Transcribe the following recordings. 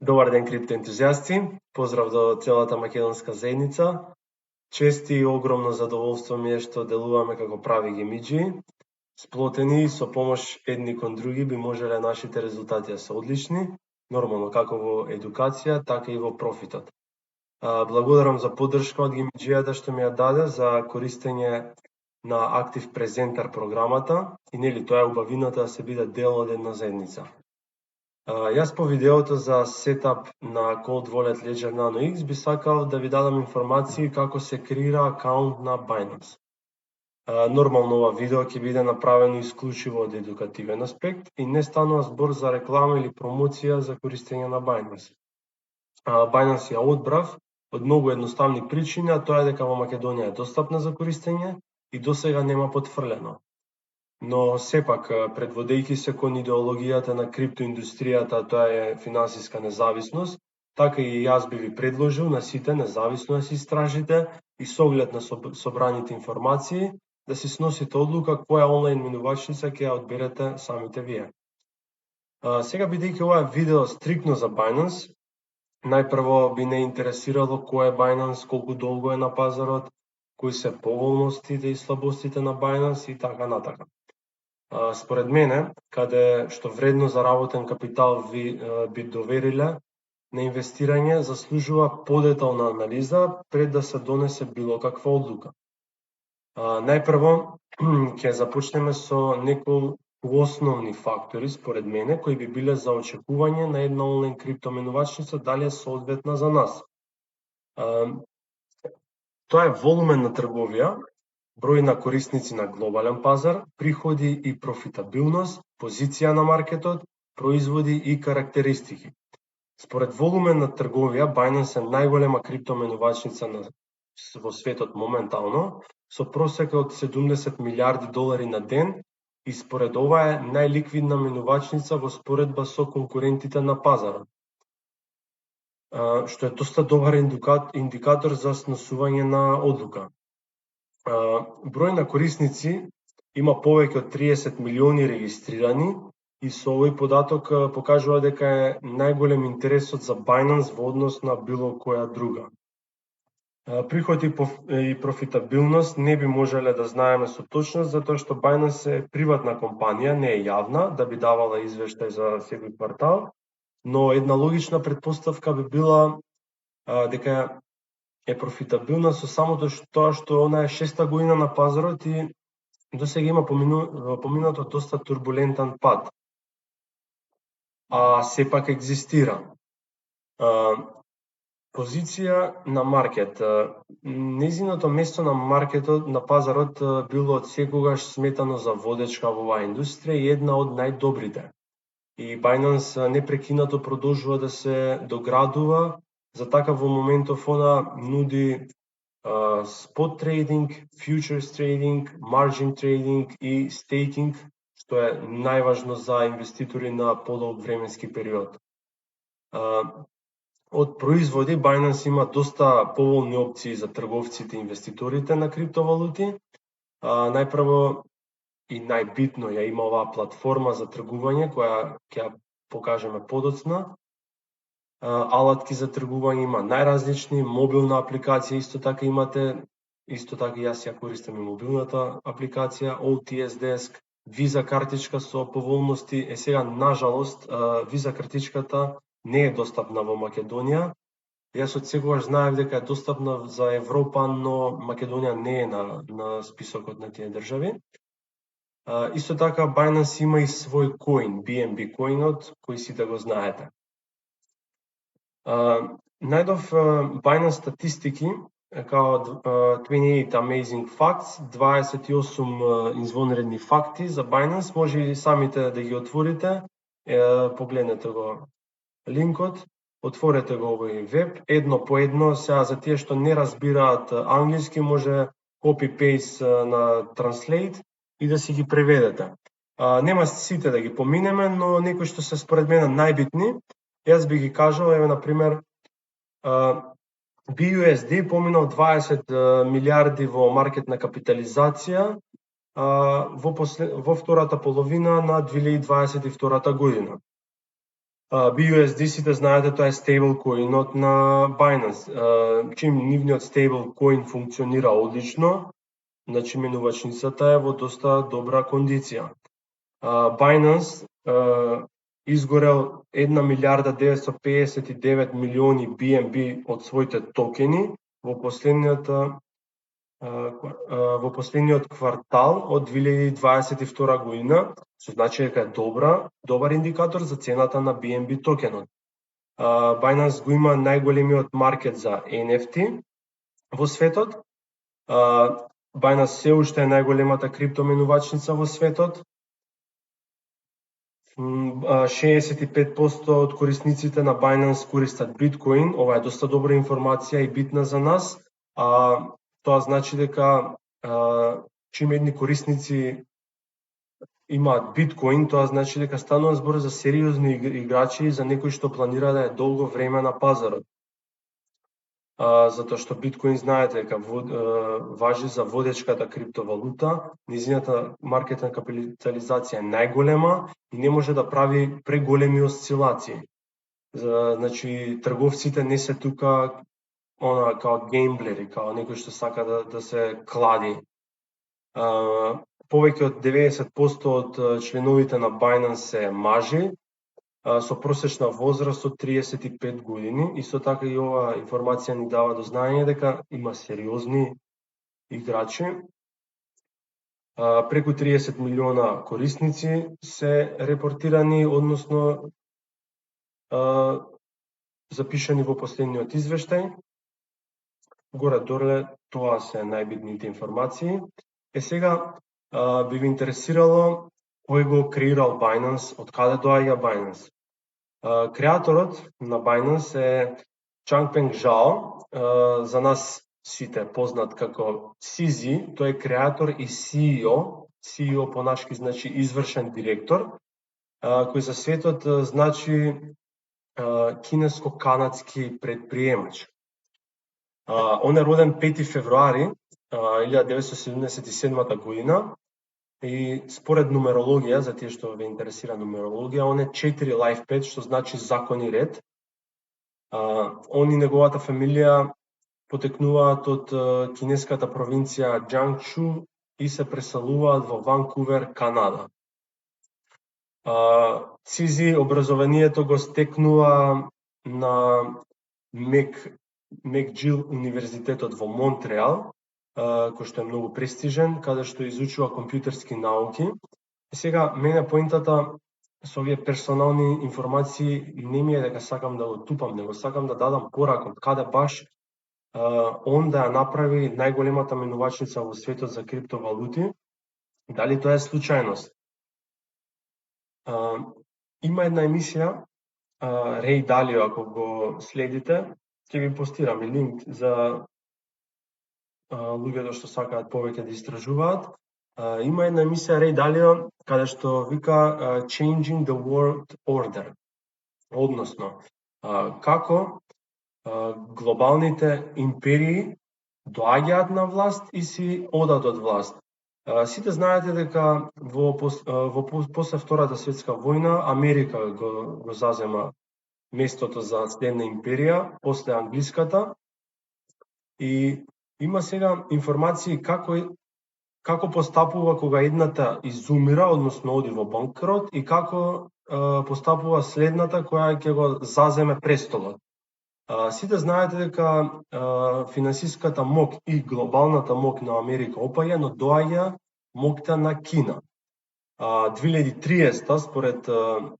Добар ден, криптоентузијасти. Поздрав до целата македонска заедница. Чести и огромно задоволство ми е што делуваме како прави геймиџи. Сплотени и со помош едни кон други би можеле нашите резултати да се одлични, нормално како во едукација, така и во профитот. Благодарам за поддршка од геймиџијата што ми ја даде за користење на Active Presenter програмата и нели тоа е убавината да се биде дел од една заедница. Јас по видеото за сетап на Cold Wallet Ledger Nano X би сакал да ви дадам информации како се креира акаунт на Binance. Нормално ова видео ќе биде направено исклучиво од едукативен аспект и не станува збор за реклама или промоција за користење на Binance. Binance ја одбрав од многу едноставни причини, а тоа е дека во Македонија е достапна за користење и досега нема потфрлено. Но сепак, предводејќи се кон идеологијата на криптоиндустријата, тоа е финансиска независност, така и јас би ви предложил на сите независно да се истражите и со оглед на собраните информации да си сносите одлука која онлайн менувачница ќе ја одберете самите вие. Сега, бидејќи ова е видео стрикно за Binance, најпрво би не интересирало кој е Binance, колку долго е на пазарот, кои се поволностите и слабостите на Binance и така натака. Според мене, каде што вредно заработен капитал би довериле на инвестирање, заслужува подетална анализа пред да се донесе било каква одлука. Најпрво, ќе започнеме со неколку основни фактори, според мене, кои би биле за очекување на една онлайн криптоменувачница дали е соодветна за нас. Тоа е волумен на трговија, број на корисници на глобален пазар, приходи и профитабилност, позиција на маркетот, производи и карактеристики. Според волумен на трговија, Binance е најголема криптоменувачница во светот моментално, со просек од 70 милиарди долари на ден и според ова е најликвидна менувачница во споредба со конкурентите на пазарот, што е доста добар индикатор за сносување на одлука. Број на корисници има повеќе од 30 милиони регистрирани и со овој податок покажува дека е најголем интересот за Binance во однос на било која друга. Приход и профитабилност не би можеле да знаеме со точност затоа што Binance е приватна компанија, не е јавна, да би давала извештај за секој квартал, но една логична претпоставка би била дека е профитабилна со самото тоа што она е 6-та година на пазарот и досега има поминато доста турбулентен пат. Сепак екзистира. Позиција на маркет. Нејзиното место на маркетот, на пазарот било од секогаш сметано за водечка во оваа индустрија и една од најдобрите. И Binance непрекинато продолжува да се доградува, за така во моментов она нуди spot trading, futures trading, margin trading и staking, што е најважно за инвеститори на подолг временски период. Од производи, Binance има доста поволни опции за трговците и инвеститорите на криптовалути. Најпрво и најбитно ја има оваа платформа за тргување, која ќе ја покажеме подоцна. Алатки за тргување има најразлични, мобилна апликација, исто така имате, исто така јас ја користам и мобилната апликација, OTS Desk, Visa картичка со поволности. Сега, нажалост, Visa картичката не е достапна во Македонија. Јас од секогаш знаев дека е достапна за Европа, но Македонија не е на списокот на тие држави. Исто така, Binance има и свој коин, BNB коинот, кој сите го знаете. Најдов Binance статистики као 28 Amazing Facts, 28 извонредни факти за Binance, може и самите да ги отворите, погледнете го линкот, отворете го овој веб, едно по едно, сега за тие што не разбираат англиски, може copy-paste на Translate и да си ги преведете. Нема сите да ги поминеме, но некои што се според мене најбитни, јас би ги кажал, еве, например, BUSD поминал 20 милиарди во маркетна капитализација во втората половина на 2022 година. BUSD-сите, знаете, тоа е стейблкоинот на Binance. Чим нивниот стейблкоин функционира одлично, значи менувачницата е во доста добра кондиција. Binance изгорел 1 милиарда 959 милиони BNB од своите токени во последниот квартал од 2022 година, што значи дека е добар индикатор за цената на BNB токенот. Binance го има најголемиот маркет за NFT во светот. Binance се уште е најголемата криптоменувачница во светот. 65% од корисниците на Binance користат биткоин. Ова е доста добра информација и битна за нас. Тоа значи дека чим едни корисници имаат биткоин, тоа значи дека станува збор за сериозни играчи и за некои што планира да е долго време на пазарот. Затоа што биткоин, знаете дека важи за водечката криптовалута, низината маркетна капитализација е најголема и не може да прави преголеми осцилации. Значи, трговците не се тука као геймблери, као некој што сака да се клади. Повеќе од 90% од членовите на Binance се мажи, со просечна возраст од 35 години. Исто така и ова информација ни дава до знаење дека има сериозни играчи. Преку 30 милиона корисници се репортирани, односно запишани во последниот извештај. Горе-доле тоа се најбитните информации. Сега би ви интересирало кој го креирал Binance, од каде доаѓа Binance. Креаторот на Binance е Changpeng Zhao, за нас сите познат како CZ, тој е креатор и CEO. CEO понашки значи извршен директор, кој за светот значи кинеско-канадски предприемач. Он е роден 5 февруари 1977 година и според нумерологија, за тие што ве интересира нумерологија, он е 4 life path, што значи закон и ред. Он и неговата фамилија потекнуваат од кинеската провинција Џангчу и се преселуваат во Ванкувер, Канада. Цизи образованието го стекнува на Мекџил универзитетот во Монтреал, кој што е многу престижен, каде што изучува компјутерски науки. Сега, мене поентата со овие персонални информации не ми е дека сакам да го тупам, него сакам да дадам поракот каде баш он да ја направи најголемата менувачница во светот за криптовалути. Дали тоа е случајност? Има една емисија, Рей Далио, ако го следите, ќе ви постирам и линк за луѓето што сакаат повеќе да истражуваат. Има една емисија Рей Далио каде што вика Changing the World Order. Односно, како глобалните империи доаѓаат на власт и си одат од власт. Сите знаете дека после Втората светска војна Америка го зазема местото за следна империја после англиската и има сега информации како постапува кога едната изумира, односно оди во банкрот, и како постапува следната која ќе го заземе престолот. Сите знаете дека финансиската мок и глобалната мок на Америка опаѓа, но доаѓа мокта на Кина. 2030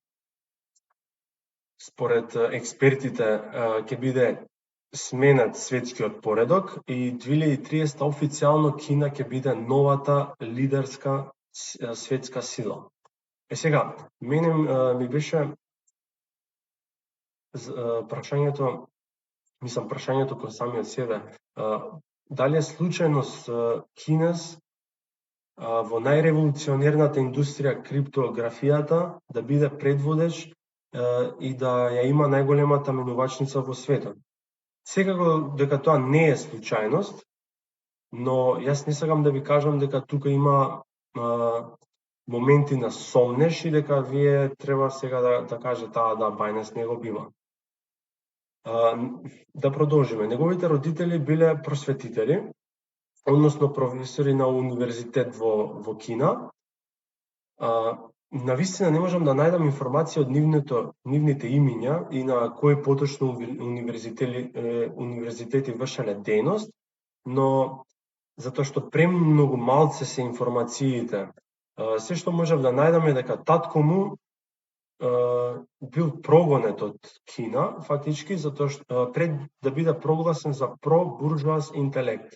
според експертите ќе биде сменет светскиот поредок и 2030 официјално Кина ќе биде новата лидерска светска сила. Сега, мене ми беше прашањето кон самиот себе, дали е случајност кинез во најреволуционерната индустрија криптографијата да биде предводеч и да ја има најголемата менувачница во светот. Секако дека тоа не е случајност, но јас не сакам да ви кажам дека тука има моменти на сомнеш и дека вие треба сега да кажете да Binance не го бива. Да продолжиме. Неговите родители биле просветители, односно професори на универзитет во Кина. Навистина не можам да најдам информација од нивните имиња и на кои поточно универзитети вршеле дејност, но затоа што премногу малце се информациите. Се што можев да најдам е дека татко му бил прогонет од Кина, фактички, затоа што пред да биде прогласен за про-буржуаз интелект.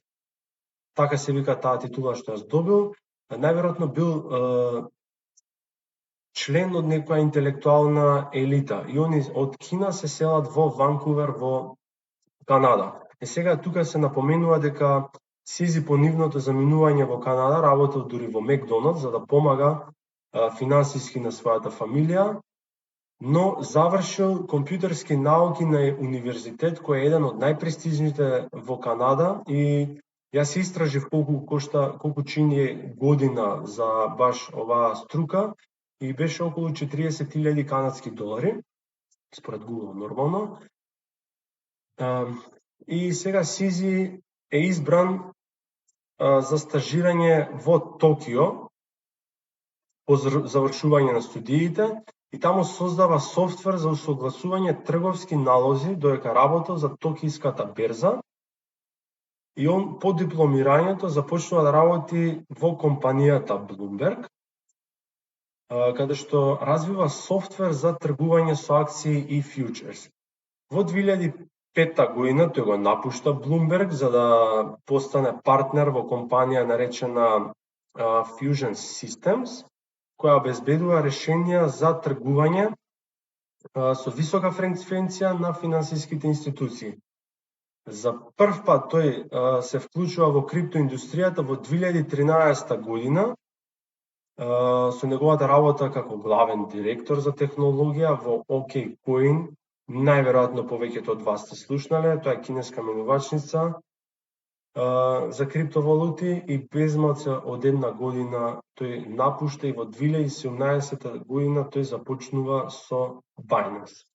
Така се вика таа титула што јас добил, најверојатно бил член од некоја интелектуална елита и они од Кина се селат во Ванкувер во Канада. Сега тука се напоменува дека Сизи по нивното заминување во Канада работел дури во Макдоналдс за да помага финансиски на својата фамилија, но завршил компјутерски науки на универзитет кој е еден од најпрестижните во Канада и јас истражив колку чини година за баш оваа струка и беше околу 40.000 канадски долари, според Google нормално. И сега Сизи е избран за стажирање во Токио по завршување на студиите и таму создава софтвер за усогласување трговски налози додека работел за токијската берза. И он по дипломирањето започнува да работи во компанијата Bloomberg, каде што развива софтвер за тргување со акции и фьючерс. Во 2005 година тој го напушта Bloomberg за да постане партнер во компанија наречена Fusion Systems, која обезбедува решенија за тргување со висока фреквенција на финансиските институции. За прв пат тој се вклучува во криптоиндустријата во 2013 година со неговата работа како главен директор за технологија во OKCoin. Најверојатно повеќето од вас сте слушнале, тоа е кинеска менувачница за криптовалути и безмалце од една година тој напушта и во 2017 година тој започнува со Binance.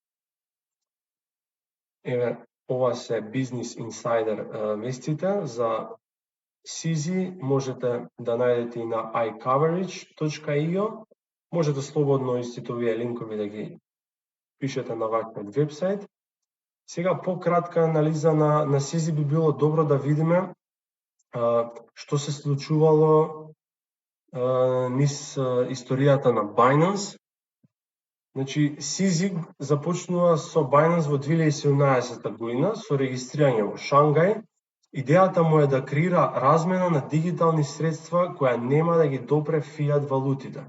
Еве, ова се Business Insider вестите за Сизи, можете да најдете и на iCoverage.io, можете слободно истите овие линкови да ги пишете на вашиот вебсайт. Сега пократка анализа на Сизи би било добро да видиме што се случувало низ историјата на Binance. Значи, Сизи започнува со Binance во 2017 година со регистрирање во Шангај. Идејата му е да креира размена на дигитални средства која нема да ги допре фиат валутите.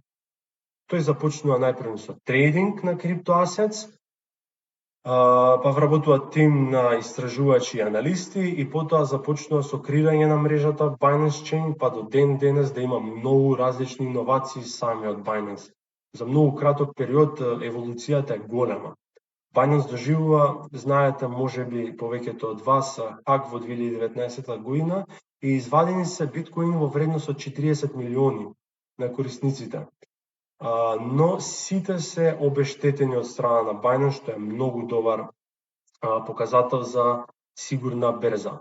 Тој започнува најпрво со трейдинг на криптоасетс, па вработува тим на истражувачи и аналисти и потоа започнува со креирање на мрежата Binance Chain, па до ден денес да има многу различни иновации самиот Binance. За многу краток период еволуцијата е голема. Binance доживува, знаете, можеби повеќето од вас, хак во 2019 година и извадени се биткоини во вредност од 40 милиони на корисниците. Но сите се обештетени од страна на Binance, што е многу добар показател за сигурна берза.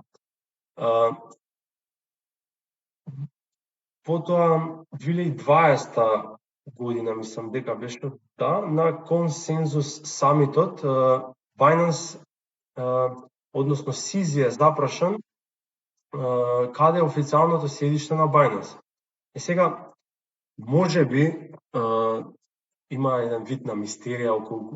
Потоа 2020 година, мислам дека беше, на консензус самитот, Binance, односно Сизи е запрашан каде е официјалното седиште на Binance. И сега, можеби, има еден вид на мистерија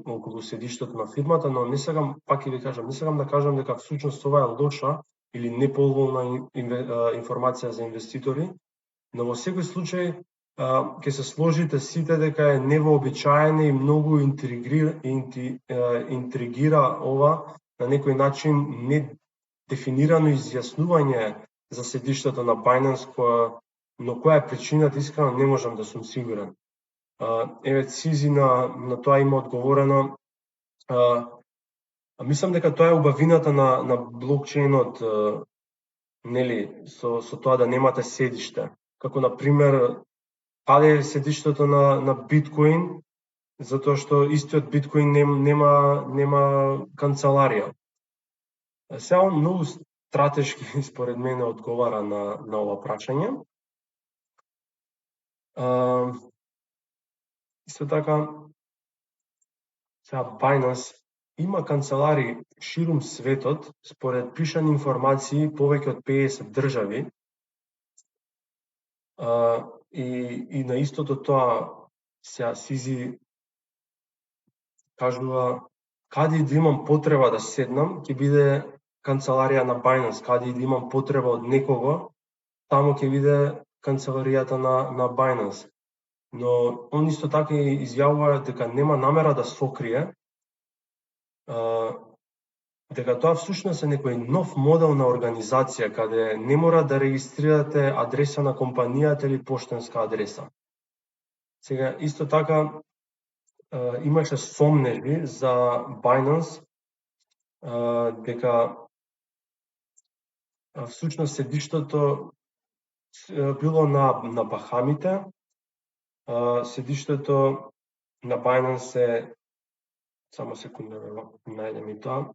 околу седиштето на фирмата, но не сакам, пак и ви кажам, не сакам да кажам дека всушност ова е лоша или неповолна информација за инвеститори, но во секој случај ќе се сложите сите дека е невообичаено и многу интригира ова на некој начин недефинирано изјаснување за седиштето на Binance, но која е причината, искрено не можам да сум сигурен. Еве, Сизи на тоа има одговорено. Мислам дека тоа е убавината на блокчейнот, нели, со тоа да немате седиште. Како, например, каде е седиштето на биткоин, затоа што истиот биткоин нема канцеларија. Сега многу стратешки според мене одговара на ова прашање. Исто така, сега Binance има канцелари ширум светот, според пишани информации повеќе од 50 држави. И на истото тоа сега Сизи кажува каде и да имам потреба да седнам, ќе биде канцеларија на Binance, каде и да имам потреба од некого, таму ќе биде канцеларијата на Binance. Но он исто така изјавува дека нема намера да сокрие, дека тоа всушност е некој нов модел на организација, каде не мора да регистрирате адреса на компанијата или поштенска адреса. Сега, исто така, имаше сомневи за Binance, дека всушност седиштето било на Бахамите, седиштето на Binance е, само секунда да најдем и тоа,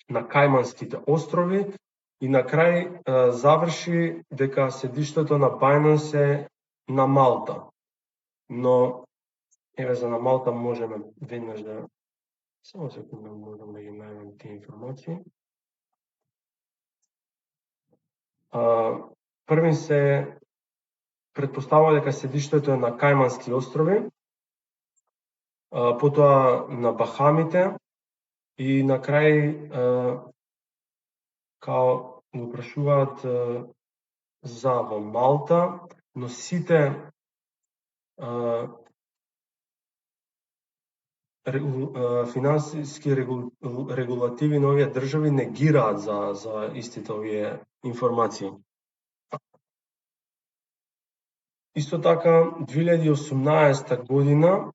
на Кајманските острови, и на крај заврши дека седиштето на Binance е на Малта. Но еве за на Малта можеме веднаш да, само секунда можам да ги најдам тие информации. Првин се претпоставува дека седиштето е на Кајмански острови, потоа на Бахамите и на крај као го прашуваат за во Малта, но сите финансиски регулативи на овие држави негираат за истите овие информации. Исто така, 2018 година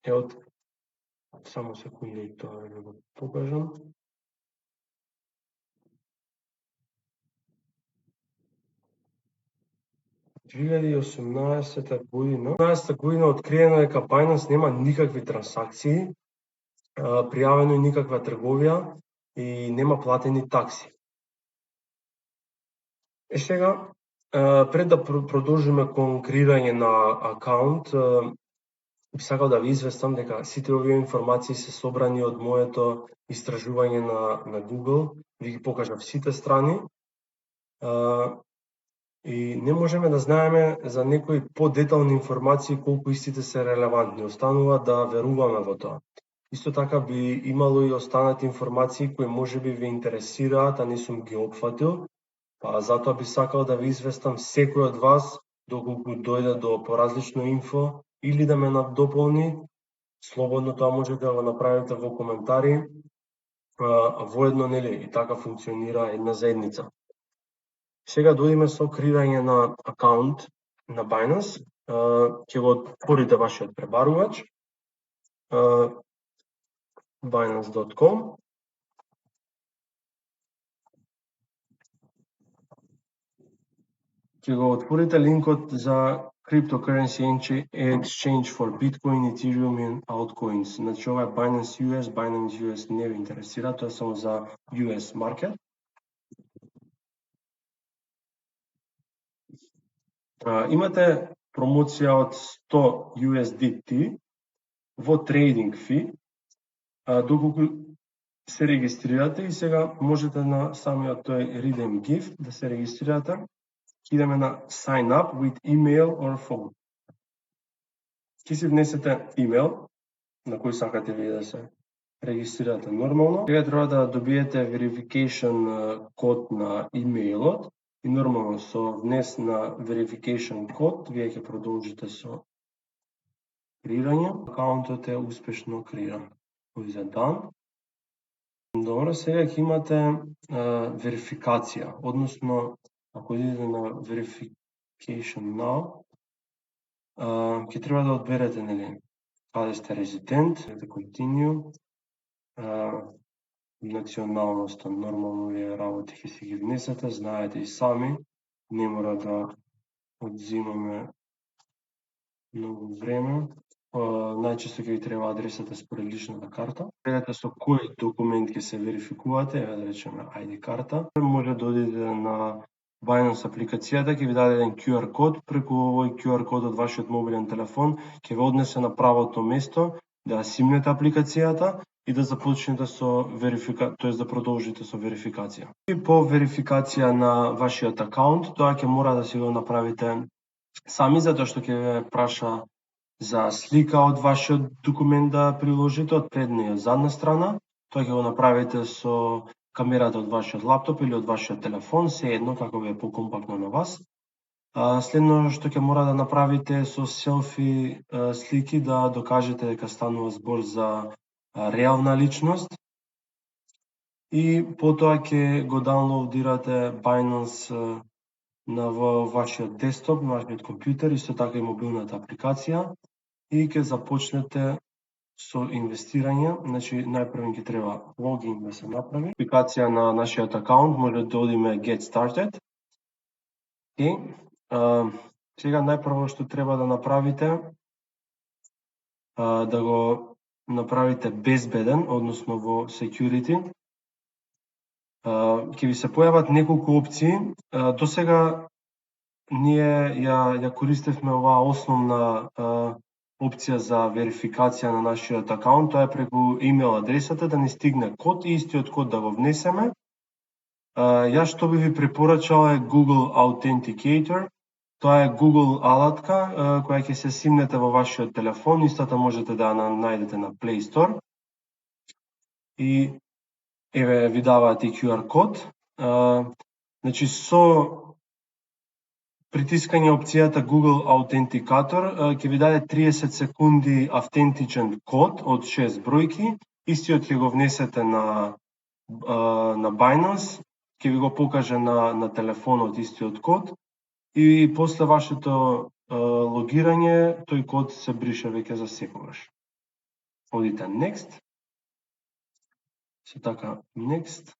е од, само секунда и тоа да го покажам. – 2018 година откриено дека Binance нема никакви трансакции, пријавено и никаква трговија и нема платени такси. Сега, пред да продолжиме кон креирање на акаунт, би сакал да ви известам дека сите овие информации се собрани од моето истражување на Google, ви ги покажав сите страни, и не можеме да знаеме за некои подетални информации колку истите се релевантни. Останува да веруваме во тоа. Исто така би имало и останати информации кои можеби ви интересираат, а не сум ги опфатил, па затоа би сакал да ви известам секој од вас доколку дојде до поразлично инфо или да ме надополни, слободно тоа можете да го направите во коментари, воедно, нели, и така функционира една заедница. Сега дојдеме со креирање на акаунт на Binance. Ќе го отворите вашиот пребарувач, binance.com. Ќе го отворите линкот за cryptocurrency exchange for Bitcoin, Ethereum and altcoins. Значи ова е Binance US, Binance US не ви интересира, тоа е само за US market. Имате промоција од 100 USDT во трейдинг фи, доколку се регистрирате, и сега можете на самиот тој Redeem Gift да се регистрирате. Идеме на Sign Up with Email or Phone. Ќе си внесете имейл на кој сакате ви да се регистрирате нормално. Сега треба да добиете verification код на имейлот и нормално со внес на verification код вие ќе продолжите со креирање. Акаунтот е успешно креиран. За дан. Добро, сега ќе имате верификација, односно ако идете на verification now, ќе треба да одберете, нели, каде сте резидент, да continue, националноста, нормално вие работи ќе си ги внесете, знаете и сами, не мора да одзимаме многу време. Најчесто ќе ви треба адресата според личната карта. Гледате со кој документ ќе се верификувате, еве да речеме ID карта. Може да одите на Binance апликацијата, ќе ви даде еден QR код, преку овој QR код од вашиот мобилен телефон ќе ве однесе на правото место да симнете апликацијата и да започнете со тоест да продолжите со верификација. И по верификација на вашиот акаунт, тоа ќе мора да си го направите сами, затоа што ќе ве праша за слика од вашиот документ да приложите од предна и од задна страна. Тоа ќе го направите со камерата од вашиот лаптоп или од вашиот телефон, сеедно како ви е покомпактно на вас. Следно што ќе мора да направите со селфи слики да докажете дека станува збор за реална личност. И потоа ќе го даунлоудирате Binance во вашиот десктоп, на вашиот компјутер, исто така и мобилната апликација и ќе започнете со инвестирање. Значи, најпрво ќе треба логин да се направи. Апликација на нашиот акаунт може да одиме Get Started. И сега најпрво што треба да направите, да го направите безбеден, односно во Security. Ќе ви се појават неколку опции. Досега ние ја користевме оваа основна опција за верификација на нашиот акаунт, тоа е преку имейл адресата да ни стигне код и истиот код да го внесеме. Јас што би ви препорачал е Google Authenticator. Тоа е Google алатка која ќе се симнете во вашиот телефон, истата можете да ја најдете на Play Store. И еве ви даваат и QR код. Значи со притискање опцијата Google Authenticator ќе ви даде 30 секунди автентичен код од 6 бројки. Истиот ќе го внесете на Binance, ќе ви го покаже на телефонот истиот код и после вашето логирање тој код се брише веќе за секогаш. Одите Next. Се така Next.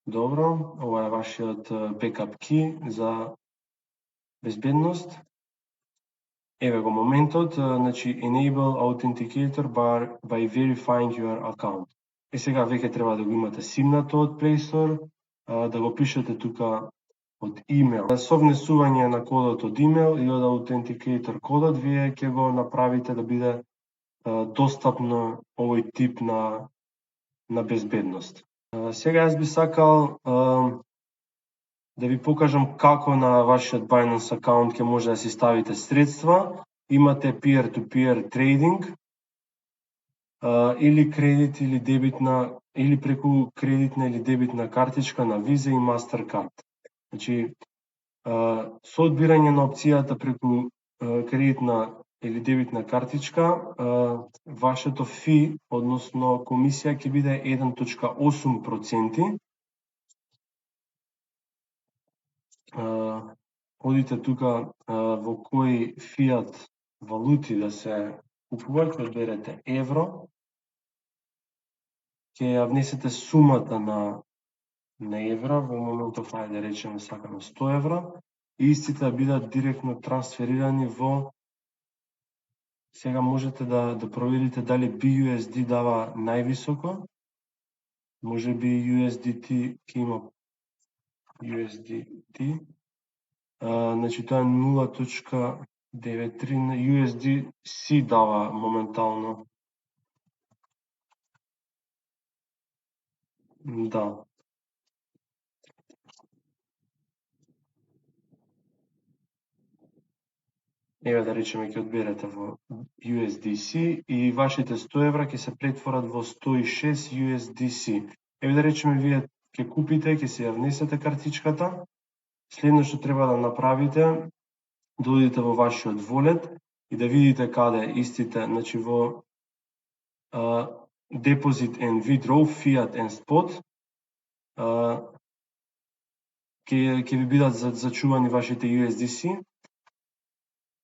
Добро, ова е вашиот backup key за безбедност. Еве го моментот, значи Enable Authenticator by verifying your account. И сега веќе треба да го имате симнато од Play Store, да го пишете тука од имейл. Со внесување на кодот од имейл и од Authenticator кодот, вие ќе го направите да биде достапно овој тип на безбедност. Сега јас би сакал да ви покажам како на вашиот Binance акаунт ќе може да си ставите средства. Имате peer-to-peer trading или кредит или дебитна или преку кредитна или дебитна картичка на Visa и Mastercard. Значи, со одбирање на опцијата преку кредитна или дебитна картичка, вашето фи, односно комисија ќе биде 1,8%. Одите тука во кои фиат валути да се купуваат, ќе одберете евро, ќе ја внесете сумата на евра, во моментов ајде да речеме сакаме 100 евра, и истите да бидат директно трансферирани во. Сега можете да проверите дали BUSD дава највисоко, може би USDT ќе има USDT, значи тоа е 0,93, USDC дава моментално. Да. Еве да речеме ќе одберете во USDC и вашите 100 евра ќе се претворат во 106 USDC. Еве да речеме вие ќе купите, ќе се ја внесете картичката. Следно што треба да направите, да одите во вашиот wallet и да видите каде истите, значи во Deposit and Withdraw, Fiat and Spot, ќе ви бидат зачувани вашите USDC.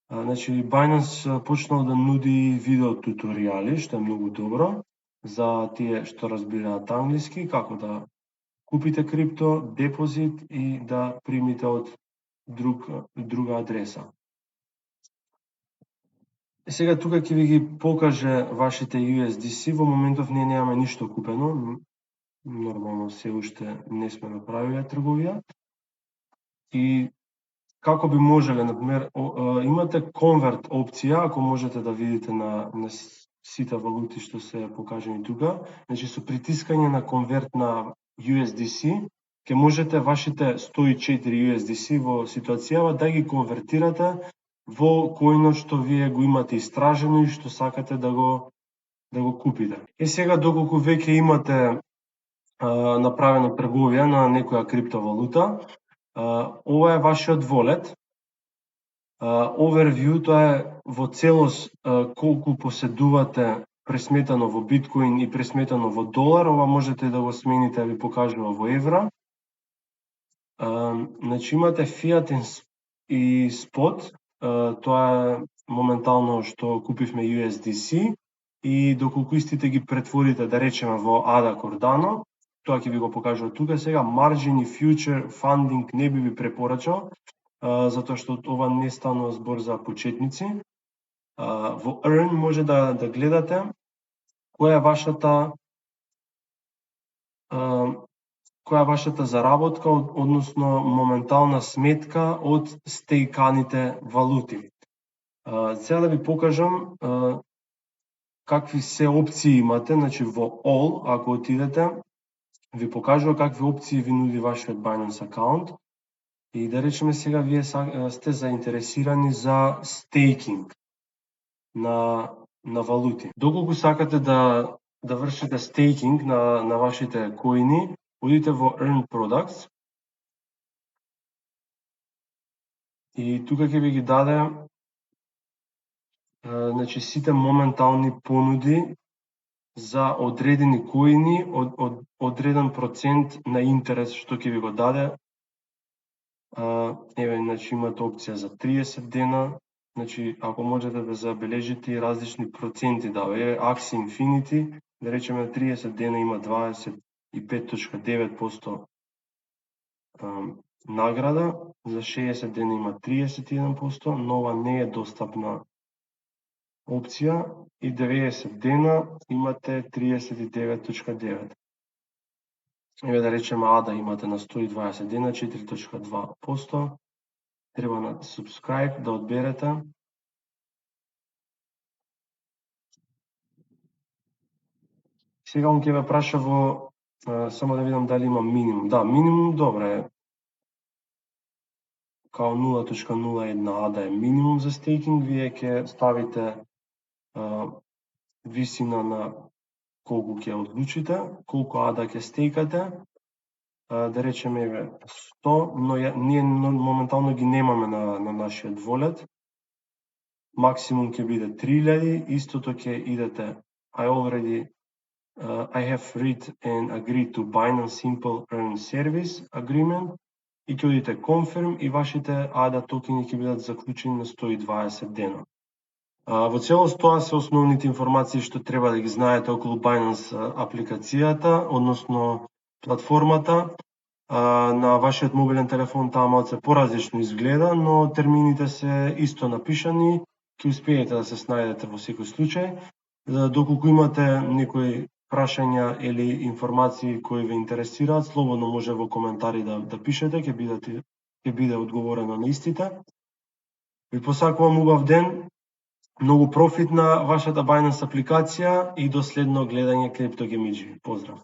Значи, Binance почнал да нуди видео туторијали, што е многу добро за тие што разбираат англиски, како да купите крипто, депозит и да примите од друга адреса. Сега тука ќе ви ги покаже вашите USDC, во моментов ние немаме ништо купено, нормално се уште не сме направиле трговија. И како би можеле, например, имате конверт опција, ако можете да видите на сите валути што се покажани тука, значи со притискање на конверт на USDC, ќе можете вашите 104 USDC во ситуацијава да ги конвертирате во којно што вие го имате истражено и што сакате да го купите. И сега доколку веќе имате направена трговија на некоја криптовалута, ова е вашиот волет. Overview, тоа е во целост колку поседувате пресметано во биткоин и пресметано во долар, ова можете да го смените да ви покажува во евра. Значи имате fiat и spot, тоа е моментално што купивме USDC и доколку истите ги претворите, да речеме, во ADA Cardano, тоа ќе ви го покажува тука сега. Margin и future funding не би ви препорачал, затоа што ова не станува збор за почетници. Во Earn може да гледате која е вашата заработка, односно моментална сметка од стејканите валути. Сега да ви покажам какви се опции имате, значи во All, ако отидете, ви покажува какви опции ви нуди вашиот Binance акаунт. И да речеме сега вие сте заинтересирани за стейкинг на валути. Доколку сакате да вршите стейкинг на вашите коини, одите во Earn Products и тука ќе ви ги даде значи сите моментални понуди за одредени коини од одреден процент на интерес што ќе ви го даде. Еве, значи имате опција за 30 дена, значи ако можете да забележите и различни проценти дава. Еве Axie Infinity, да речеме 30 дена има 25.9% награда, за 60 дена има 31%, но ова не е достапна опција и 90 дена имате 39.9%. Еве да речеме ADA имате на 120 дена 4.2%. Треба на subscribe да одберете. Сега он ќе ве праша во само да видам дали има минимум. Да, минимум добро е. Као 0.01 ADA е минимум за стейкинг, вие ќе ставите висина на колку ќе одлучите, колку ADA ќе стейкате. Да речеме еве 100, но ние моментално ги немаме на нашиот волет. Максимум ќе биде 3000, истото ќе идете I have read and agreed to Binance Simple Earn Service Agreement и ќе одите confirm и вашите ADA токени ќе бидат заклучени на 120 дена. Во целост тоа се основните информации што треба да ги знаете околу Binance апликацијата, односно платформата. На вашиот мобилен телефон таа малце поразлично изгледа, но термините се исто напишани, ќе успеете да се снајдете во секој случај. Доколку имате некои прашања или информации кои ве интересираат, слободно може во коментари да пишете, ќе биде одговорено на истите. Ви посакувам убав ден, многу профит на вашата Binance апликација и до следно гледање Криптогемиџи. Поздрав!